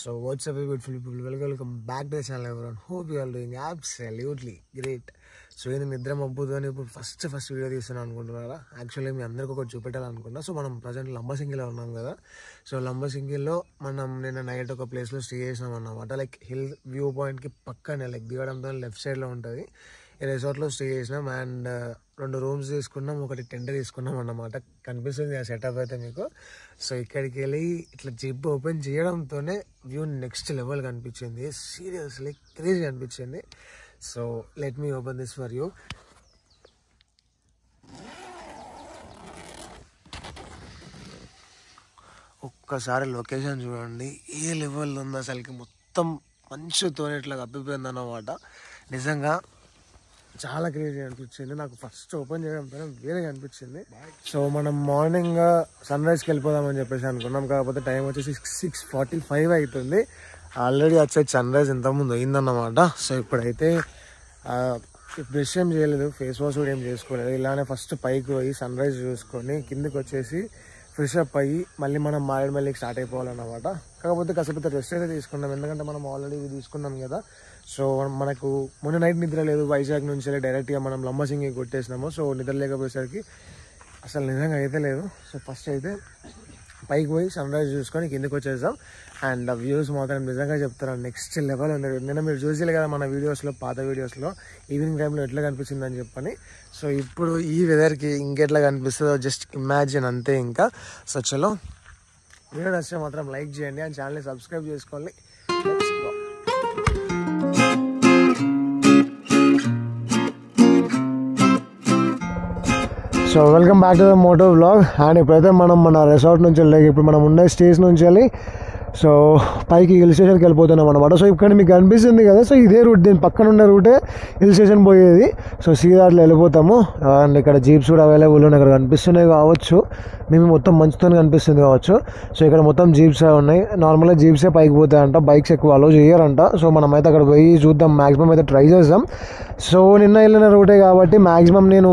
So what's up beautiful people, welcome back to the channel everyone. Hope you are doing absolutely great. So నేను నిద్ర మబ్బుతోని ఇప్పుడు first video తీస్తున్నాను అనుకుంటున్నారా. Actually మీ అందరికి ఒకటి చూపెట్టాలనుకున్నా. సో మనం ప్రజెంట్ లంబసింగిలో ఉన్నాం కదా. సో లంబసింగిలో మనం నిన్న నైట్ ఒక ప్లేస్లో స్టే చేసినాం అన్నమాట. లైక్ హిల్ వ్యూ పాయింట్కి పక్కనే లైక్ దిగడంతో లెఫ్ట్ సైడ్లో ఉంటుంది. ఈ రిసార్ట్లో స్టే చేసినాం అండ్ 2 రూమ్స్ తీసుకున్నాం, ఒకటి టెంట్ తీసుకున్నాం అన్నమాట. కనిపిస్తుంది ఆ సెటప్ అయితే మీకు. సో ఇక్కడికి వెళ్ళి ఇట్లా జిప్ ఓపెన్ చేయడంతోనే వ్యూ నెక్స్ట్ లెవెల్ కనిపించింది. సీరియస్లీ క్రేజీ అనిపించింది. So let me open this for you. ఒక్కసారి లొకేషన్ చూడండి, ఏ లెవెల్ ఉంది అసలుకి. మొత్తం మంచుతో ఇట్లా కప్పిపోయింది అన్నమాట. నిజంగా చాలా క్రేజీ అనిపించింది నాకు. ఫస్ట్ ఓపెన్ చేయడంతో వేరేగా అనిపించింది. సో మనం మార్నింగ్ సన్ రైజ్కి వెళ్ళిపోదామని చెప్పేసి అనుకున్నాం. కాకపోతే టైం వచ్చేసి 6:45 అవుతుంది. ఆల్రెడీ వచ్చేది సన్ రైజ్ ఇంతకుముందు అయిందన్నమాట. సో ఇప్పుడైతే బ్రష్ ఏం చేయలేదు, ఫేస్ వాష్ కూడా ఏం చేసుకోలేదు. ఇలానే ఫస్ట్ పైకి పోయి సన్ రైజ్ చూసుకొని కిందకి వచ్చేసి ఫ్రెష్ అప్ అయ్యి మళ్ళీ మనం మారేడుమల్లికి స్టార్ట్ అయిపోవాలన్నమాట. కాకపోతే కాసేపు రెస్ట్ అయితే తీసుకున్నాం, ఎందుకంటే మనం ఆల్రెడీ ఇది తీసుకున్నాం కదా. సో మనకు మొన్న నైట్ నిద్ర లేదు. వైజాగ్ నుంచి డైరెక్ట్గా మనం లంబసింగి కొట్టేసినాము. సో నిద్ర లేకపోయేసరికి అసలు నిజంగా అయితే లేదు. సో ఫస్ట్ అయితే పైకి పోయి సన్ రైజ్ చూసుకొని కిందకి వచ్చేసాం. అండ్ ఆ వ్యూస్ మాత్రం నిజంగా చెప్తారా నెక్స్ట్ లెవెల్ ఉంది. నిన్న మీరు చూసేది కదా మన వీడియోస్లో, పాత వీడియోస్లో ఈవినింగ్ టైంలో ఎట్లా కనిపించిందని చెప్పని. సో ఇప్పుడు ఈ వెదర్కి ఇంకెట్లా కనిపిస్తుందో జస్ట్ ఇమాజిన్ అంతే ఇంకా. సో చలో, వీడియో నచ్చితే మాత్రం లైక్ చేయండి అండ్ ఛానల్ని సబ్స్క్రైబ్ చేసుకోండి. So welcome back to the moto vlog. And ఇప్పుడైతే మనం మన రిసార్ట్ నుంచి వెళ్ళి ఇప్పుడు మనం ఉన్న స్టేజ్ నుంచి వెళ్ళి సో పైకి హిల్ స్టేషన్కి వెళ్ళిపోతున్నాం అనమాట. సో ఇక్కడ మీకు కనిపిస్తుంది కదా, సో ఇదే రూట్, దీని పక్కన ఉన్న రూటే హిల్ స్టేషన్ పోయేది. సో సీదా అట్లా వెళ్ళిపోతాము. అండ్ ఇక్కడ జీప్స్ కూడా అవైలబుల్ ఉన్నాయి, ఇక్కడ కనిపిస్తున్నాయి కావచ్చు. మేము మొత్తం మంచుతో కనిపిస్తుంది కావచ్చు. సో ఇక్కడ మొత్తం జీప్స్ ఉన్నాయి. నార్మల్గా జీప్సే పైకి పోతాయంట, బైక్స్ ఎక్కువ అలో చేయరంట. సో మనమైతే అక్కడ పోయి చూద్దాం, మ్యాక్సిమం అయితే ట్రై చేద్దాం. సో నిన్న వెళ్ళిన రూటే కాబట్టి మ్యాక్సిమం నేను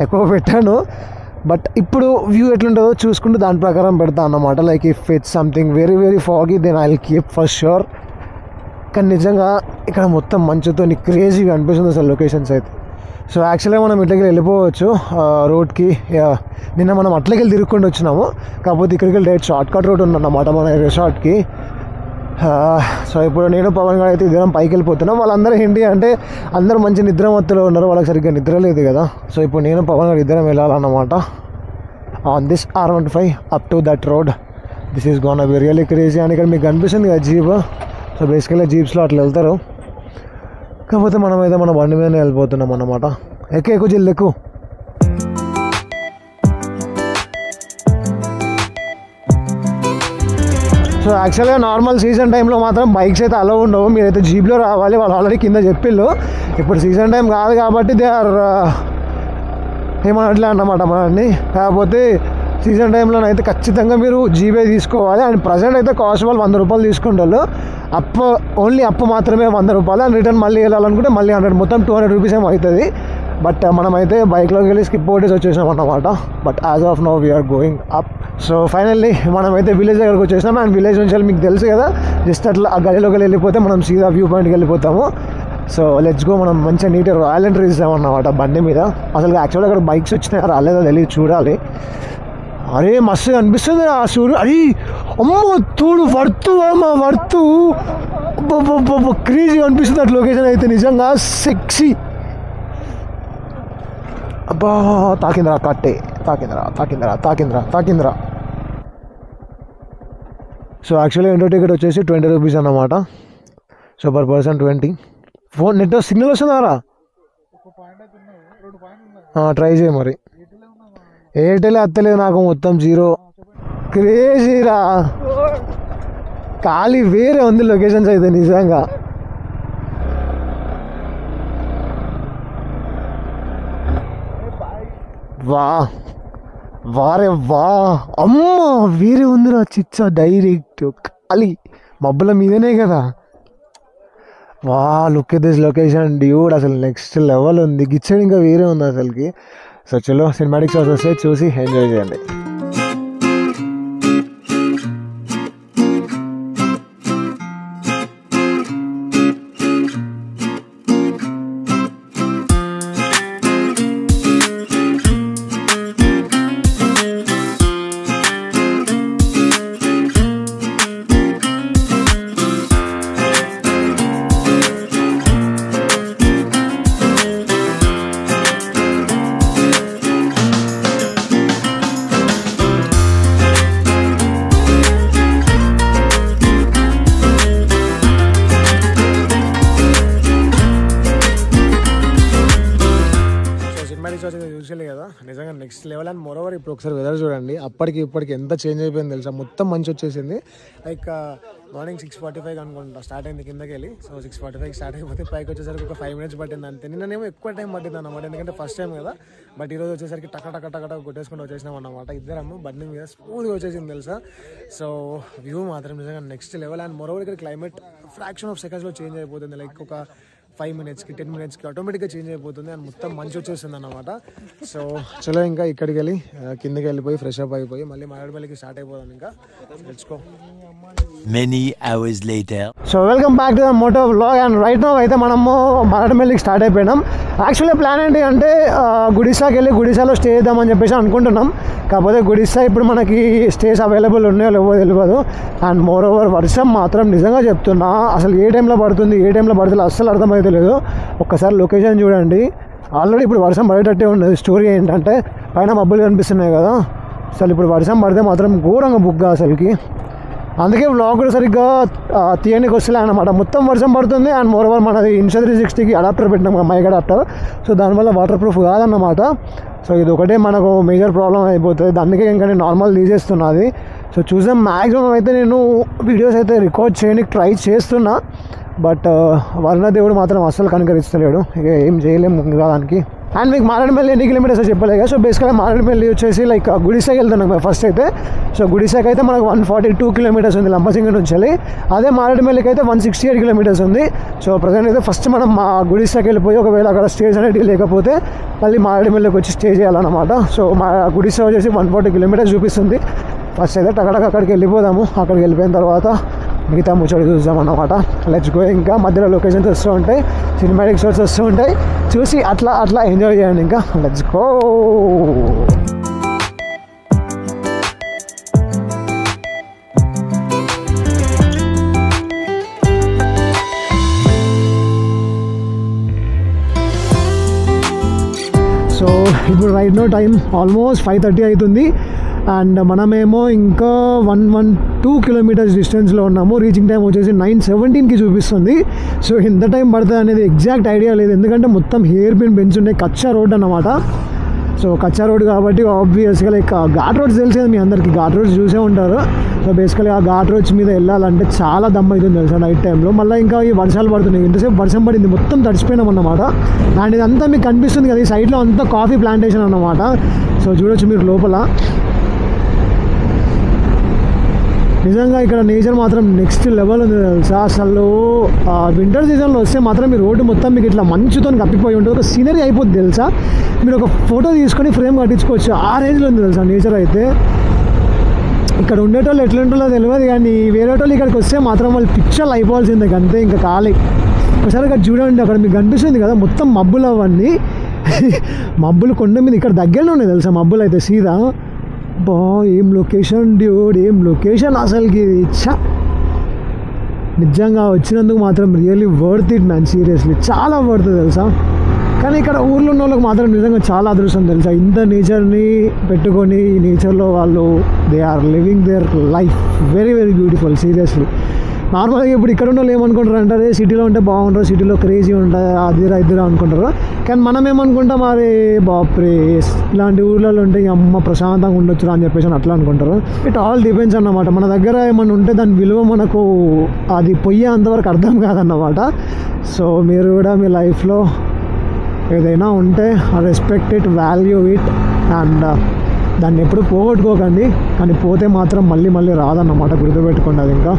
ఎక్కువ పెట్టాను. బట్ ఇప్పుడు వ్యూ ఎట్లుంటుందో చూసుకుంటూ దాని ప్రకారం పెడతా అన్నమాట. Like if it's something very very foggy then I will keep for sure. కానీ నిజంగా ఇక్కడ మొత్తం మంచుతో క్రేజీగా అనిపిస్తుంది అసలు లొకేషన్స్ అయితే. సో యాక్చువల్గా మనం ఇట్లకి వెళ్ళిపోవచ్చు రోడ్కి. నిన్న మనం అట్లకి వెళ్ళి తిరుగుకుంటూ వచ్చినాము, కాకపోతే ఇక్కడికి వెళ్ళి డైరెక్ట్ షార్ట్ కట్ రోడ్ ఉందన్నమాట మన రిసార్ట్కి. సో ఇప్పుడు నేను పవన్ గారు అయితే ఇద్దరం పైకి వెళ్ళిపోతున్నాం. వాళ్ళందరూ ఏంటి అంటే అందరూ మంచి నిద్ర మత్తులో ఉన్నారు, వాళ్ళకి సరిగ్గా నిద్ర లేదు కదా. సో ఇప్పుడు నేను పవన్ గారు ఇద్దరం వెళ్ళాలన్నమాట on this R15 up to that road. This is gonna be really crazy. అని ఇక్కడ మీకు కనిపిస్తుంది కదా జీప్. సో బేసికల్గా జీప్స్లో అట్లా వెళ్తారు, కాకపోతే మనమైతే మన బండి మీదనే వెళ్ళిపోతున్నాం అన్నమాట. ఎక్కువ జిల్లు ఎక్కువ. సో యాక్చువల్గా నార్మల్ సీజన్ టైంలో మాత్రం బైక్స్ అయితే అలో ఉండవు, మీరైతే జీప్లో రావాలి. వాళ్ళు ఆల్రెడీ కింద చెప్పిళ్ళు. ఇప్పుడు సీజన్ టైం కాదు కాబట్టి దే ఆర్ ఏమనట్లే అన్నమాట మనల్ని. కాకపోతే సీజన్ టైంలోనైతే ఖచ్చితంగా మీరు జీపే తీసుకోవాలి. అండ్ ప్రజెంట్ అయితే కాస్ట్ వాళ్ళు 100 రూపాయలు తీసుకుంటారు. ఓన్లీ అప్పు మాత్రమే 100 రూపాయలు. అండ్ రిటర్న్ మళ్ళీ వెళ్ళాలనుకుంటే మళ్ళీ 100, మొత్తం 200 రూపీస్ ఏమో అవుతుంది. బట్ మనమైతే బైక్లోకి వెళ్ళి స్కిప్ కొట్టేసి వచ్చేసాం అన్నమాట. But as of now we are going up. So finally మనమైతే విలేజ్ దగ్గరకు వచ్చేసాం. అండ్ విలేజ్ నుంచి మీకు తెలుసు కదా, జస్ట్ అట్లా ఆ గలీలోకి వెళ్ళిపోతే మనం సీదా వ్యూ పాయింట్కి వెళ్ళిపోతాము. So let's go. మనం మంచిగా నీట్గా రాయల్ ఎంట్రీ ఇస్తామన్నమాట బండి మీద. అసలు యాక్చువల్గా అక్కడ బైక్స్ వచ్చినాయి రాలేదో తెలియదు, చూడాలి. అరే మస్తు అనిపిస్తుంది ఆ సూర్యుడు. అరే అమ్మో తోడు వర్తు అమ్మా వర్తు క్రేజీ అనిపిస్తుంది అట్లా లొకేషన్ అయితే నిజంగా సెక్సీ. అబ్బా తాకింద్రా కట్టే, తాకింద్రా. సో యాక్చువల్లీ ఎంట్రీ టికెట్ వచ్చేసి 20 రూపీస్ అన్నమాట. So per person 20. Phone net signal వస్తుందారా? ట్రై చేయి మరి. ఎయిర్టెల్ అత్తలేదు నాకు, మొత్తం 0. క్రేజీరా, ఖాళీ వేరే ఉంది లొకేషన్స్ అయితే నిజంగా. వారే అమ్మ వేరే ఉందిరా చిచ్చా. డైరెక్ట్ ఖాళీ మబ్బుల మీదనే కదా. Look at this location dude, అసలు నెక్స్ట్ లెవెల్ ఉంది. గిచ్చడి ఇంకా వేరే ఉంది అసలుకి. సో చలో సినిమాటిక్ షాట్స్ వస్తే చూసి ఎంజాయ్ చేయండి. Next level. అండ్ మోరోవర్ ఇప్పుడు ఒకసారి వెదర్ చూడండి, అప్పటికి ఇప్పటికి ఎంత చేంజ్ అయిపోయింది తెలుసా. మొత్తం మంచి వచ్చేసింది. లైక్ మార్నింగ్ 6:45 అనుకుంటా స్టార్ట్ అయింది కిందకి వెళ్ళి. సో 6:45 స్టార్ట్ అయిపోతే పైకి వచ్చేసరికి ఒక 5 minutes పట్టింది అంతే. నిన్ననేమో ఎక్కువ టైం పట్టింది అన్నమాట, ఎందుకంటే ఫస్ట్ టైం కదా. బట్ ఈరోజు వచ్చేసరికి టక కొట్టేసుకుంటూ వచ్చేసినాం అన్నమాట. ఇద్దరము బండి మీద స్మూత్గా వచ్చేసింది తెలుసా. సో వ్యూ మాత్రం నిజంగా నెక్స్ట్ లెవెల్. అండ్ మోరోవర్ ఇక్కడ క్లైమేట్ ఫ్రాక్షన్ ఆఫ్ సెకండ్స్లో చేంజ్ అయిపోతుంది. లైక్ ఒక 5 minutesకి 10 minutesకి ఆటోమేటిక్గా చేంజ్ అయిపోతుంది. అండ్ మొత్తం మంచి వచ్చేస్తుంది అన్నమాట. సో చలో ఇంకా ఇక్కడికి వెళ్ళి కిందకి వెళ్ళిపోయి ఫ్రెష్ అప్ అయిపోయి మళ్ళీ మారేడుమల్లికి స్టార్ట్ అయిపోదాం. ఇంకా తెచ్చుకో. Many hours later. So welcome back to the moto vlog. And right now అయితే మనము మారేడుమల్లికి స్టార్ట్ అయిపోయినాం. యాక్చువల్లీ ప్లాన్ ఏంటి అంటే గుడిసాకి వెళ్ళి గుడిసాలో స్టే చేద్దామని చెప్పేసి అనుకుంటున్నాం. కాకపోతే గుడిసా ఇప్పుడు మనకి స్టేస్ అవైలబుల్ ఉన్నాయో లేవో తెలియదు. అండ్ మోర్ ఓవర్ వర్షం మాత్రం నిజంగా చెప్తున్నా అసలు ఏ టైంలో పడుతుంది అస్సలు అర్థమైతే లేదు. ఒక్కసారి లొకేషన్ చూడండి, ఆల్రెడీ ఇప్పుడు వర్షం పడేటట్టే ఉన్నది. స్టోరీ ఏంటంటే పైన మబ్బులు కనిపిస్తున్నాయి కదా, అసలు ఇప్పుడు వర్షం పడితే మాత్రం ఘోరంగా బుగ్గా అసలుకి. అందుకే వ్లాగ్ కూడా సరిగ్గా తీయడానికి వస్తలే అన్నమాట. మొత్తం వర్షం పడుతుంది. అండ్ మోర్ ఓవర్ మనది Insta360కి అడాప్టర్ పెట్టినాం, మైక్ అడాప్టర్. సో దానివల్ల వాటర్ ప్రూఫ్ కాదన్నమాట. సో ఇది ఒకటే మనకు మేజర్ ప్రాబ్లం అయిపోతుంది. అందుకే ఇంకా నేను నార్మల్ తీసేస్తున్నది. సో చూసాం, మ్యాక్సిమం అయితే నేను వీడియోస్ అయితే రికార్డ్ చేయడానికి ట్రై చేస్తున్నా. బట్ వరుణదేవుడు మాత్రం అస్సలు కనుకరిస్తలేడు, ఇక ఏం చేయలేము దానికి. అండ్ మీకు మారేడుమల్లి ఎన్ని కిలోమీటర్స్ చెప్పలేదు కదా. సో బేసిక్గా మారేడుమల్లి వచ్చేసి లైక్ గుడిసాకి వెళ్తున్నాం ఫస్ట్ అయితే. సో గుడిసాకి అయితే మనకు 142 kilometers ఉంది లంబసింగి నుంచి వెళ్ళి. అదే మారేడుమల్లికి అయితే 168 kilometers ఉంది. సో ప్రజెంట్ అయితే ఫస్ట్ మనం మా గుడిసాకి వెళ్ళిపోయి ఒకవేళ అక్కడ స్టేజ్ అనేది లేకపోతే మళ్ళీ మారేడుమల్లికి వచ్చి స్టే చేయాలన్నమాట. సో మా గుడిసా వచ్చేసి 140 kilometers చూపిస్తుంది. ఫస్ట్ అయితే అక్కడికి వెళ్ళిపోదాము. అక్కడికి వెళ్ళిపోయిన తర్వాత మిగతా ముచ్చడి చూద్దాం అన్నమాట. Let's go. ఇంకా మధ్యలో లొకేషన్స్ వస్తూ ఉంటాయి, సినిమాటిక్ షాట్స్ వస్తూ ఉంటాయి, చూసి అట్లా ఎంజాయ్ చేయండి. ఇంకా లెట్స్ గో. సో ఇప్పుడు రైట్ నో టైం ఆల్మోస్ట్ 5:30 అవుతుంది. అండ్ మనమేమో ఇంకా 112 kilometers డిస్టెన్స్లో ఉన్నాము. రీచింగ్ టైం వచ్చేసి 9:17కి చూపిస్తుంది. సో ఎంత టైం పడుతుంది అనేది ఎగ్జాక్ట్ ఐడియా లేదు, ఎందుకంటే మొత్తం హెయిర్ పిన్ బెంచ్ ఉండే కచ్చా రోడ్ అన్నమాట. సో కచ్చా రోడ్ కాబట్టి ఆబ్వియస్గా లైక్ ఘాట్ రోడ్స్ తెలిసేది మీ అందరికీ, ఘాట్ రోడ్స్ చూసే ఉంటారు. సో బేసికలీ ఆ ఘాట్ రోడ్స్ మీద వెళ్ళాలంటే చాలా దమ్ అవుతుంది తెలుసా నైట్ టైంలో. మళ్ళీ ఇంకా ఈ వర్షాలు పడుతున్నాయి, ఇంతసేపు వర్షం పడింది, మొత్తం తడిచిపోయినాం అన్నమాట. అండ్ ఇదంతా మీకు కనిపిస్తుంది కదా, ఈ సైడ్లో అంతా కాఫీ ప్లాంటేషన్ అన్నమాట. సో చూడొచ్చు మీరు లోపల. నిజంగా ఇక్కడ నేచర్ మాత్రం నెక్స్ట్ లెవెల్ ఉంది తెలుసా. అసలు వింటర్ సీజన్లో వస్తే మాత్రం మీ రోడ్డు మొత్తం మీకు ఇట్లా మంచుతో కప్పిపోయి ఉంటుంది, ఒక సీనరీ అయిపోతుంది తెలుసా. మీరు ఒక ఫోటో తీసుకొని ఫ్రేమ్ కట్టించుకోవచ్చు, ఆ రేంజ్లో ఉంది తెలుసా నేచర్ అయితే. ఇక్కడ ఉండేటోళ్ళు ఎట్లుంటుందో తెలియదు, కానీ వేరే వాళ్ళు ఇక్కడికి వస్తే మాత్రం వాళ్ళు పిక్చర్లు అయిపోవాల్సిందే అంతే, ఇంకా ఖాళీ. ఒకసారి ఇక్కడ చూడండి, అక్కడ మీకు కనిపిస్తుంది కదా మొత్తం మబ్బులు, అవన్నీ మబ్బులు కొండ మీద ఇక్కడ దగ్గరలో ఉన్నాయి తెలుసా మబ్బులు అయితే సీదా. బా ఏం లొకేషన్ డ్యూడ్, ఏం లొకేషన్ అసలుకి. ఇచ్చా నిజంగా వచ్చినందుకు మాత్రం really worth it man, seriously చాలా వర్త్ తెలుసా. కానీ ఇక్కడ ఊర్లో ఉన్న వాళ్ళకి మాత్రం నిజంగా చాలా అదృష్టం తెలుసా, ఇంత నేచర్ని పెట్టుకొని ఈ నేచర్లో వాళ్ళు they are living their life very very beautiful seriously. నార్మల్గా ఇప్పుడు ఇక్కడ ఉన్న వాళ్ళు ఏమనుకుంటారు అంటే అదే సిటీలో ఉంటే బాగుంటారు, సిటీలో క్రేజీ ఉంటుంది, అదిరా ఇద్దరు అనుకుంటారు. కానీ మనం ఏమనుకుంటాం, అరే బాప్రే ఇలాంటి ఊర్లలో ఉంటే అమ్మ ప్రశాంతంగా ఉండొచ్చు అని చెప్పేసి అట్లా అనుకుంటారు. ఇట్ ఆల్ డిపెండ్స్ అన్నమాట. మన దగ్గర ఏమన్నా ఉంటే దాని విలువ మనకు అది పొయ్యే అంతవరకు అర్థం కాదన్నమాట. సో మీరు కూడా మీ లైఫ్లో ఏదైనా ఉంటే respect it, value it, and దాన్ని ఎప్పుడు పోగొట్టుకోకండి. కానీ పోతే మాత్రం మళ్ళీ మళ్ళీ రాదన్నమాట, గుర్తుపెట్టుకోండి అది. ఇంకా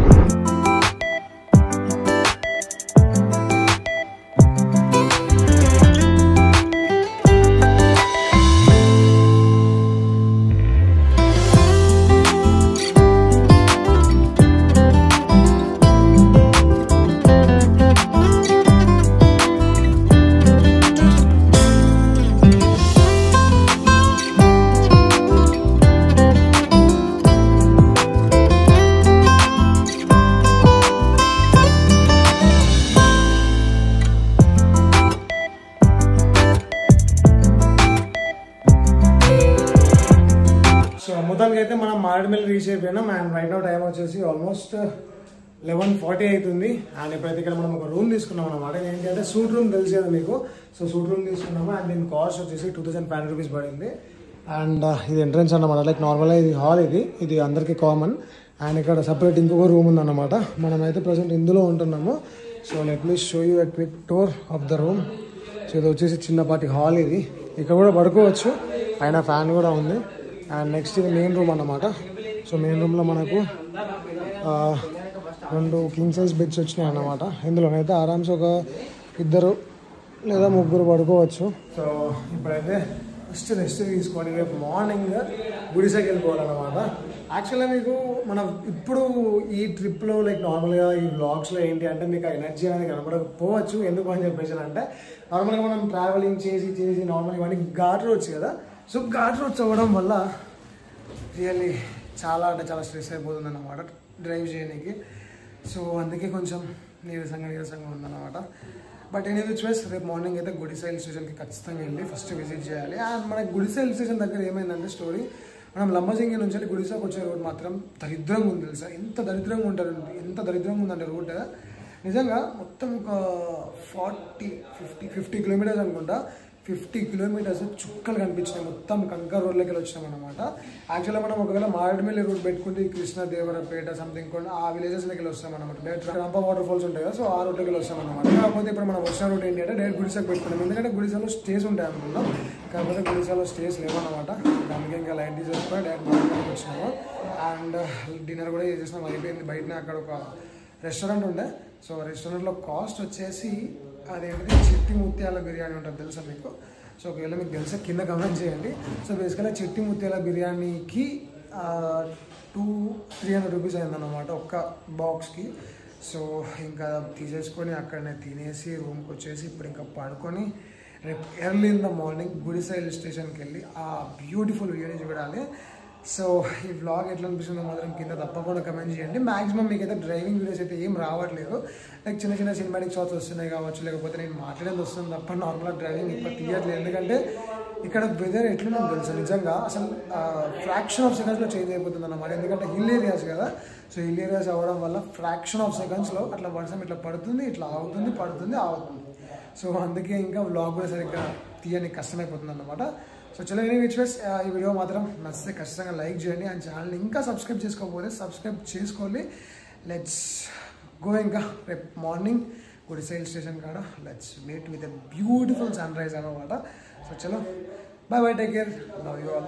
మొత్తానికి అయితే మనం మారేడుమల్లి రీచ్ అయిపోయినాం. అండ్ రైట్ నౌ టైం వచ్చేసి ఆల్మోస్ట్ 11:40 అవుతుంది. అండ్ ఇప్పుడైతే ఇక్కడ మనం ఒక రూమ్ తీసుకున్నాం అనమాట. ఏంటంటే సూట్ రూమ్ తెలిసి కదా మీకు. సో సూట్ రూమ్ తీసుకున్నాము. అండ్ దీని కాస్ట్ వచ్చేసి 2500 rupees పడింది. అండ్ ఇది ఎంట్రన్స్ అన్నమాట. లైక్ నార్మల్గా ఇది హాల్, ఇది అందరికీ కామన్. అండ్ ఇక్కడ సపరేట్ ఇంకొక రూమ్ ఉందన్నమాట. మనమైతే ప్రజెంట్ ఇందులో ఉంటున్నాము. So let me show you a quick tour of the room. So ఇది వచ్చేసి చిన్నపాటి హాల్. ఇది ఇక్కడ కూడా పడుకోవచ్చు, పైన ఫ్యాన్ కూడా ఉంది. అండ్ నెక్స్ట్ ఇది మెయిన్ రూమ్ అన్నమాట. సో మెయిన్ రూమ్లో మనకు 2 కింగ్ సైజ్ బెడ్స్ వచ్చినాయి అన్నమాట. ఇందులోనైతే ఆరామ్స్ ఒక 2 లేదా 3 పడుకోవచ్చు. సో ఇప్పుడైతే ఫస్ట్ రెస్ట్ తీసుకొని రేపు మార్నింగ్ గుడిసెకి వెళ్ళిపోవాలన్నమాట. యాక్చువల్గా మీకు మనం ఇప్పుడు ఈ ట్రిప్లో లైక్ నార్మల్గా ఈ వ్లాగ్స్లో ఏంటి అంటే మీకు ఎనర్జీ అనేది కనపడకపోవచ్చు. ఎందుకు అని చెప్పేసి అంటే నార్మల్గా మనం ట్రావెలింగ్ చేసి నార్మల్గా ఇవన్నీ ఘాట్ రోడ్స్ కదా. సో ఘాట్ రోడ్స్ అవ్వడం వల్ల రియల్లీ చాలా అంటే చాలా స్ట్రెస్ అయిపోతుంది అన్నమాట డ్రైవ్ చేయడానికి. సో అందుకే కొంచెం నీరసంగా ఉందన్నమాట. బట్ ఎనీ విచ్ వేస్ రేపు మార్నింగ్ అయితే గుడిసె హిల్ స్టేషన్కి ఖచ్చితంగా వెళ్ళి ఫస్ట్ విజిట్ చేయాలి. అండ్ మనకి గుడిసె హిల్ స్టేషన్ దగ్గర ఏమైందంటే స్టోరీ, మనం లంబసింగి నుంచి వెళ్ళి గుడిసెకి వచ్చే రోడ్ మాత్రం దరిద్రంగా ఉంది తెలుసా. ఎంత దరిద్రంగా ఉందంటే రోడ్ నిజంగా మొత్తం ఒక 50 కిలోమీటర్స్ అనుకుంటా. 50 కిలోమీటర్స్ చుక్కలు కనిపించినాయి. మొత్తం కంకర్ రోడ్లోకి వెళ్ళి వచ్చినాం అనమాట. యాక్చువల్గా మనం ఒకవేళ మారేడుమిల్లి రూట్ పెట్టుకుంటే కృష్ణదేవరపేట సంథింగ్ కూడా ఆ విలేజెస్లోకి వెళ్ళి వస్తాం అనమాట. డైరెక్ట్ రంప వాటర్ ఫాల్స్ ఉంటాయి కదా, సో ఆ రూట్లోకి వెళ్ళి వస్తాం అనమాట. కాకపోతే ఇప్పుడు మనం వచ్చిన రూట్ ఏంటి అంటే డైరెక్ట్ గుడిసెకి పెట్టుకున్నాం. ఎందుకంటే గుడిసెలో స్టేస్ ఉంటాయి అనుకున్నాం, కాకపోతే గుడిసెలో స్టేస్ లేవన్నమాట. అందుకే ఇంకా లైన్ తీసుకొని డైరెక్ట్ మార్కెట్కి వచ్చినాము. అండ్ డిన్నర్ కూడా చేసేసినాం, అయిపోయింది. బయటనే అక్కడ ఒక రెస్టారెంట్ ఉండే. సో రెస్టారెంట్లో కాస్ట్ వచ్చేసి అదేంటిది చిట్టి ముత్యాల బిర్యానీ ఉంటుంది తెలుసా మీకు. సో ఒకవేళ మీకు తెలిసే కింద కమెంట్ చేయండి. సో బేసికల్గా చిట్టి ముత్యాల బిర్యానీకి 200-300 రూపీస్ అయిందన్నమాట ఒక్క బాక్స్కి. సో ఇంకా తీసేసుకొని అక్కడనే తినేసి రూమ్కి వచ్చేసి ఇప్పుడు ఇంకా పడుకొని రేపు early in the morning Gudisa hill స్టేషన్కి వెళ్ళి ఆ బ్యూటిఫుల్ వ్యూని చూడాలి. సో ఈ వ్లాగ్ ఎట్లా అనిపిస్తుందో మాత్రం కింద తప్పకుండా కమెంట్ చేయండి. మ్యాక్సిమం మీకు అయితే డ్రైవింగ్ వీడియోస్ అయితే ఏం రావట్లేదు. లైక్ చిన్న సినిమాటిక్ షాట్స్ వస్తున్నాయి కావచ్చు, లేకపోతే నేను మాట్లాడేది వస్తుంది తప్ప నార్మల్గా డ్రైవింగ్ ఇప్పుడు తీయట్లేదు. ఎందుకంటే ఇక్కడ వెదర్ ఎట్లుందో తెలుసు నిజంగా అసలు ఫ్రాక్షన్ ఆఫ్ సెకండ్స్లో చేంజ్ అయిపోతుంది అన్నమాట. ఎందుకంటే హిల్ ఏరియాస్ కదా. సో హిల్ ఏరియాస్ అవ్వడం వల్ల ఫ్రాక్షన్ ఆఫ్ సెకండ్స్లో అట్లా వర్షం ఇట్లా పడుతుంది, ఇట్లా ఆగుతుంది, పడుతుంది, ఆగుతుంది. సో అందుకే ఇంకా వ్లాగ్ కూడా సరిగ్గా తీయడానికి కష్టమైపోతుంది అన్నమాట. సో చలో ఎనీ విచ్ వేస్ ఈ వీడియో మాత్రం నచ్చితే ఖచ్చితంగా లైక్ చేయండి. అండ్ ఛానల్ని ఇంకా సబ్స్క్రైబ్ చేసుకోకపోతే సబ్స్క్రైబ్ చేసుకోవాలి. Let's go. ఇంకా రేపు మార్నింగ్ గుడిసె హిల్ స్టేషన్ కాడ let's meet with a beautiful sunrise అన్నమాట. సో చలో bye, take care, love you all.